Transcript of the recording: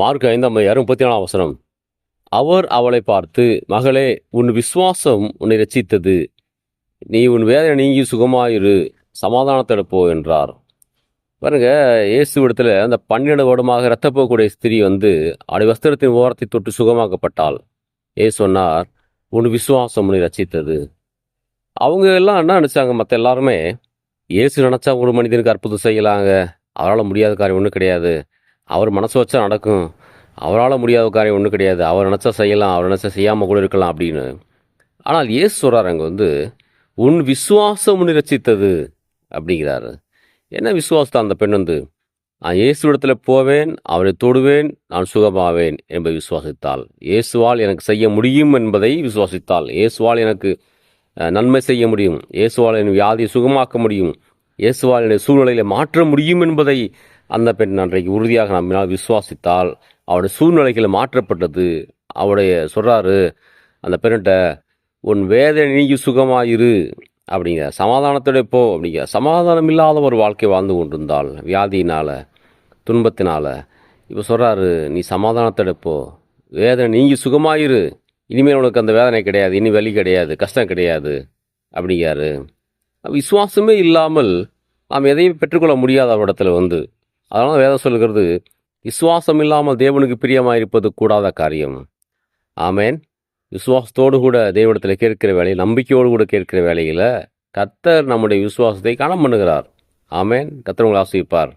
Mark 5:34 அவர் அவளை பார்த்து, மகளே, உன் விசுவாசம் உன்னை இரட்சித்தது. நீ உன் வேதனை நீங்கி சுகமாயிரு, சமாதானத்தோட போ என்றார். பாருங்க, இயேசுவிடத்தில் அந்த 12 வருடமாக இரத்தப்போக்கூடிய ஸ்திரீ அவருடைய வஸ்திரத்தின் ஓரத்தை தொட்டு சுகமாக்கப்பட்டாள். இயேசு சொன்னார், உன் விசுவாசம் உன்னை ரட்சித்தது. அவங்க எல்லாம் என்ன நினைச்சாங்க? மற்ற எல்லாருமே, இயேசு நினைச்சா ஒரு மனிதனுக்கு அற்புதம் செய்யலாங்க, அவரால் முடியாத காரியம் ஒன்றும் கிடையாது, அவர் மனசு வச்சா நடக்கும், அவரால் முடியாத காரியம் ஒன்றும் கிடையாது, அவர் நினச்சா செய்யலாம், அவர் நினச்சா செய்யாமல் கூட இருக்கலாம் அப்படின்னு. ஆனால் இயேசு சொல்கிறார் அங்கே உன் விசுவாசம் உன்னை ரட்சித்தது அப்படிங்கிறாரு. என்ன விசுவாசத்தை அந்த பெண் நான் இயேசுவிடத்தில் போவேன், அவரை தொடுவேன், நான் சுகமாவேன் என்பதை விசுவாசித்தாள். இயேசுவால் எனக்கு செய்ய முடியும் என்பதை விசுவாசித்தாள். இயேசுவால் எனக்கு நன்மை செய்ய முடியும், இயேசுவால் என் வியாதியை சுகமாக்க முடியும், இயேசுவால் என்னுடைய சூழ்நிலையை மாற்ற முடியும் என்பதை அந்த பெண் அன்றைக்கு உறுதியாக நம்பினால், விசுவாசித்தால் அவருடைய சூழ்நிலைகளை மாற்றப்பட்டது. அவருடைய சொல்கிறாரு அந்த பெண்ணிட்ட, உன் வேதனை நீங்கி சுகமாயிரு அப்படிங்க, சமாதானத்தோட போ அப்படிங்க. சமாதானம் இல்லாத ஒரு வாழ்க்கை வாழ்ந்து கொண்டிருந்தால், வியாதியினால், துன்பத்தினால், இப்போ சொல்கிறாரு, நீ சமாதானத்தோட போ, வேதனை நீங்கி சுகமாயிரு, இனிமேல் உனக்கு அந்த வேதனை கிடையாது, இனி வலி கிடையாது, கஷ்டம் கிடையாது அப்படிங்காரு. விசுவாசமே இல்லாமல் நாம் எதையும் பெற்றுக்கொள்ள முடியாத இடத்துல அதனால் வேதம் சொல்லுகிறது, விசுவாசம் இல்லாமல் தேவனுக்கு பிரியமாக இருப்பது கூடாத காரியம். ஆமேன். விசுவாசத்தோடு கூட தேவனிடத்தில் கேட்கிற வேலையில், நம்பிக்கையோடு கூட கேட்கிற வேலையில் கர்த்தர் நம்முடைய விசுவாசத்தை கனம் பண்ணுகிறார். ஆமேன். கர்த்தர் உங்களை ஆசீர்வதிப்பார்.